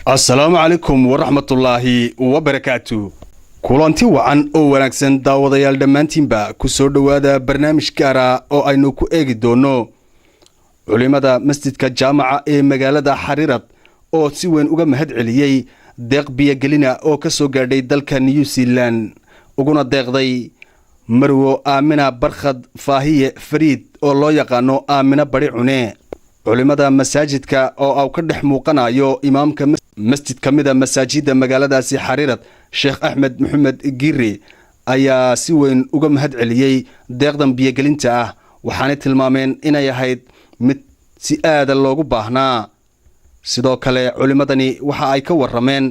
السلام عليكم ورحمة الله وبركاته. kulanti wacan oo wanaagsan daawadayaal dhammaantiinba ku soo dhawaada barnaamij gaar ah oo aynu ku eegi doono culimada masjidka jaamaca ee magaalada Xariirad oo si weyn uga mahad celiyay deeq biyagelina oo ka soo gaadhay dalka New Zealand uguna deeqday Marwo Aamina Barkhad Faahiye Fariid oo loo yaqaano Aamina Bari Cune culimada masaajidka oo ka dhex muuqanayo imaamka masjid kamida masaajida magaaladaasi Xariirad Sheikh Ahmed Mohamed Giri ayaa si weyn uga mahad celiyay deeqdan biyagelinta ah waxaana tilmaameen inay ahayd mid si aad loogu baahnaa sidoo kale culimadani waxa ay ka warameen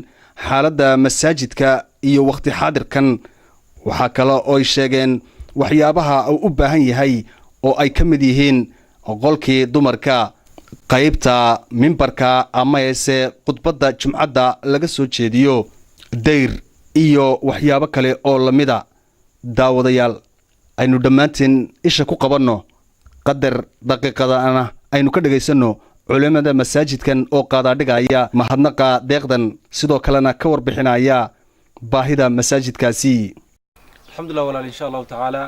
xaaladda masaajidka iyo waqti xaadirkan waxa kale oo ay sheegeen waxyaabaha uu u baahan yahay oo ay ka mid yihiin qolkii dumarka qaybta mimbarka ama yeese khudbadda jumcada laga soo jeediyo dayr iyo waxyaabo kale oo lamida daawadayaal aynu dhammaanteen isha ku qabanno qadar daqiiqadana aynu ka dhageysano culimada masaajidkan oo qaada dhigaya mahadnaqa deeqdan sidoo kalena ka warbixinaya baahida masaajidkaasi alxamdulillah walaal insha Allah taala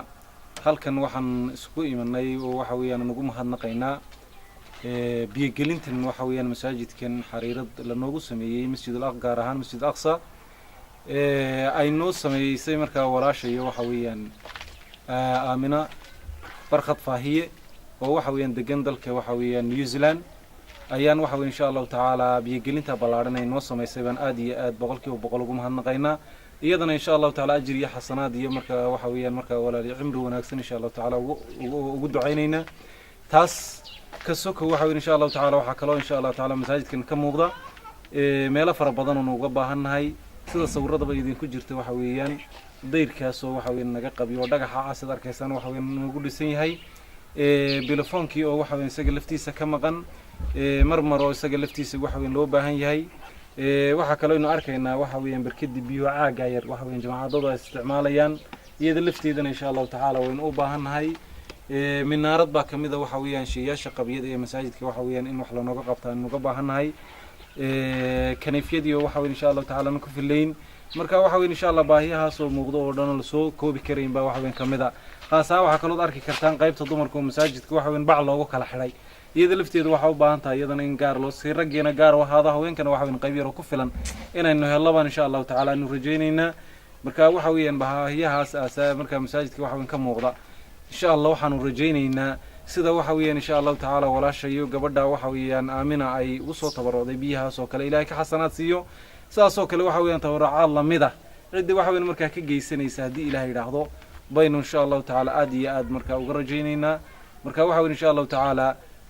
halkan waxaan isku imanay oo waxa weeyaan ugu mahadnaqaynaa biyagelintan waxa weeyaan masaajidkan Xariirad la noogu sameeyay masjidul aqsa gaar ahaan masjid aqsa ay noo sameeysay markaa walaashayo waxa weeyaan Aamina Barkhad Faahiye oo waxa weeyaan degan dalka waxa weeyaan New Zealand ayaan waxa weeyaan insha Allah taala biyagelinta balaaran ay noo sameeysay baan aad iyo aad boqolkiiba boqol ugu mahadnaqaynaa iyadana insha Allah taala ajir iyo xasanaad iyo markaa waxa weeyaan markaa walaal cimri wanaagsan insha Allah taala ugu ducaynayna taas ka soko waxa weeyaan insha Allah taala waxa kale oo insha Allah taala masaajidkan ka muuqda meelo fara badan oo uga baahannahay sida sawirada idinku jirta waxa weeyaan dayrkaas oo waxa weeyaan naga qabiyo dhagaxa casad arkaysan waxa weeyaan ugu dhisan yahay bilafoonkii oo waxa weeyaan isaga laftiisa ka maqan marmar oo isaga laftiisa waxa weeyaan loo baahan yahay waxa kale oo inuu arkaynaa waxa weeyaan barkadii biyo caaga yar waxa weeyaan jamaacadooda ay isticmaalayaan iyada lafteedana insha Allah taala weyn u baahannahay minaarad baa kamida waxa weeyaan sheeyasha qabiyada ee masaajidka waxa weeyaan in wax la nooga qabtaan uga baahannahay kaniifyadii waxa weeyaan insha Allah taala ku filayn marka waxa weeyaan insha Allah baahiyahaas oo muuqdo oo dhan la soo koobi kareyn baa waxa weeyaan kamida qaasa waxa kale oo arki kartaan qaybta dumarka masaajidka waxa weeyaan bac loogu kala xiray iyada lafteedu waxa u baahan tahay iyadana in gaar loo sii rageena gaar waxa haweenkana waxa weeyaan qayb yar oo ku filan inaynu helabaan insha Allah taala aanu rajeynayna marka waxa weeyaan baahiyahaas aasa marka masaajidka waxa weeyaan ka muuqda insha Allah waxaanu rajeynaynaa sida waxa weeyaan insha Allah taala walaashayo gabadha waxa weeyaan Aamina ay u soo tabarooday biyahaas oo kale Ilaahay ka xasanaad siiyo saas oo kale waxa weeyaan tabarrucaad lamida cid waxa weeyaan marka ka geysanaysa hadii Ilaahay yiraahdo baynu insha Allah taala aad iyo aad marka uga rajeynaynaa marka waxa weeyaan insha Allah taala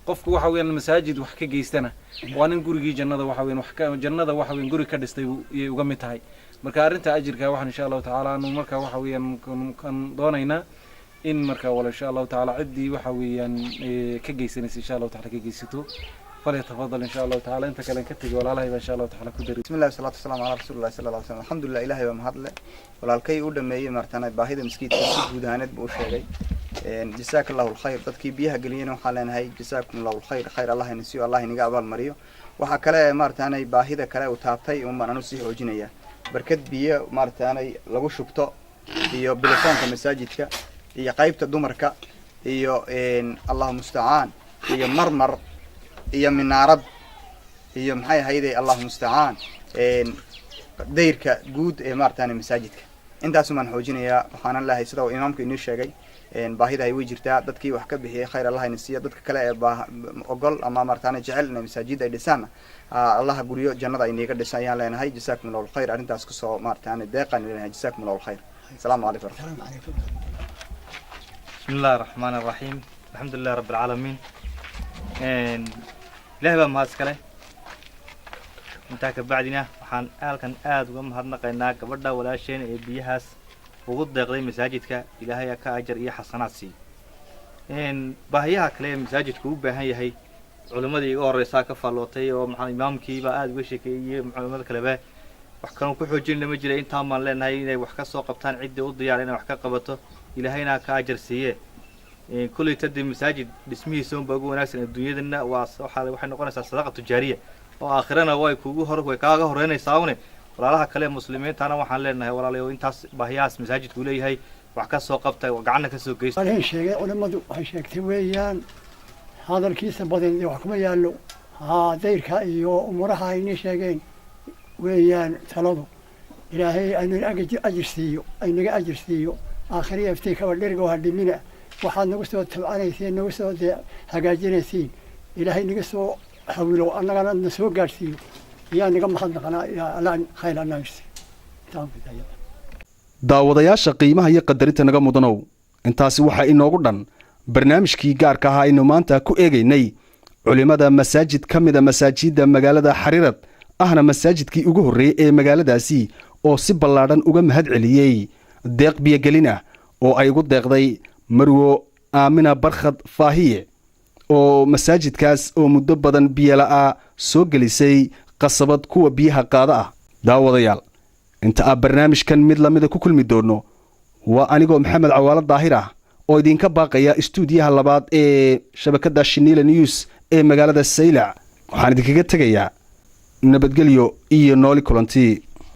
qofku waxa weeyaan masaajid wax ka geystana waa in gurigii jannada waxa weeyaan wax ka jannada waxa weeyaan guri ka dhistay iyo uga mid tahay marka arinta ajirka waxaan insha Allah taala aanu marka waxa weeyaan kan doonaynaa in marka wala insha Allah taala cidii waxa weeyaan ka geysanaysa insha Allah taala ka geysato فليتفضل إن شاء الله تعالى أنت كلام كتير ولا الله إن شاء الله تعالى كدري بسم الله والصلاة والسلام على رسول الله صلى الله عليه وسلم الحمد لله إلهي ومهدله ولا الكي يقول لما يجي مرتنا باهيد مسكيت ودهانت بوشيء جزاك الله الخير تذكي بيها قلينا وحالنا هاي جزاكم الله الخير خير الله ينسيه الله ينقابل مريو وحكلا مرتنا باهيد كلا وتعطي وما نسيه وجنية بركت بيه مرتنا لو شبطة هي بلسان كمساجدك هي قيبة دمرك هي الله مستعان هي مرمر هي من عرب هي محي هيدي الله مستعان ديرك جود مرتان مساجدك انت اسمن حوجينيا waxaan Allah sida uu imaamku inoo sheegay baahida ay wajirtaa dadkii wax ka bixiyay khayr Allah insiiyo dadka kale ee ogol ama martaan jecel in masaajid ay dhisaan Allah guriyo jannada ay inaga dhisayaan leenahay jazaakumullahu khayr arintaas ku soo martaan deeqan leenahay jazaakumullahu khayr السلام عليكم بسم الله الرحمن الرحيم الحمد لله رب العالمين لهبا ما اسكله inta ka bacdina waxaan halkan aad uga mahadnaqaynaa gabadha walaasheen ee biyahaas ugu deeqday masaajidka Ilaahay ka ajar iyo xasanaad sii baahiyaha kale masaajidku u baahan yahay culimadii ugu horeysa ka fallootay oo maxaa imaamkiiba aad uga sheekeeyay culimada kaleba wax kan ku xoojin lama jira inta maan leenahay inay wax ka soo qabtaan cidii u diyaar inay wax ka qabato ilaahayna ka ajar siiye kulli tadii masaajid dhismihiisa oo ugu wanaagsan adduunyadana waxay noqonaysaa sadaqa tijaariya oo aakhirana way kaaga horeynaysaa walaalaha kale muslimiintana waxaan leenahay walaalayo intaas baahiyaas masaajidku leeyahay wax ka soo qabtay oo gacan ka soo geystay waxay sheegay culimadu waxay sheegtay weeyaan hadalkiisa badan wax kuma yaalo dayrka iyo umuraha ay sheegeen weeyaan taladu ilaahay aynaga ajir siiyo aakhiriya iftii ka dhirga waa dhimina waxaad nagu soo tabcanayseen nagu soo hagaajinayseen ilaahay naga soo hawilo annagana na soo gaarsiiyo yaa naga mahadnaqnaa yaa allaan khayr annaagsi daawadayaasha qiimaha iyo qadarinta naga mudanow intaasi waxaa inoogu dhan barnaamijkii gaarka ahaa aynu maanta ku eegaynay culimada masaajid ka mida masaajidda magaalada xariirad ahna masaajidkii ugu horreeyey ee magaaladaasi oo si ballaadhan uga mahad celiyey deeq biyogelin ah oo ay ugu deeqday marwo aamina barkhad faahiye oo masaajidkaas oo muddo badan biyola'aa soo gelisay qasabad kuwa biyaha qaada ah daawadayaal inta aan barnaamijkan mid lamida ku kulmi doonno waa anigoo maxamed cawaalo daahir ah oo idinka baaqaya istuudiyaha labaad ee shabakadda Shinila News ee magaalada Saylac waxaan idinkaga tegayaa nabadgelyo iyo nooli kulantii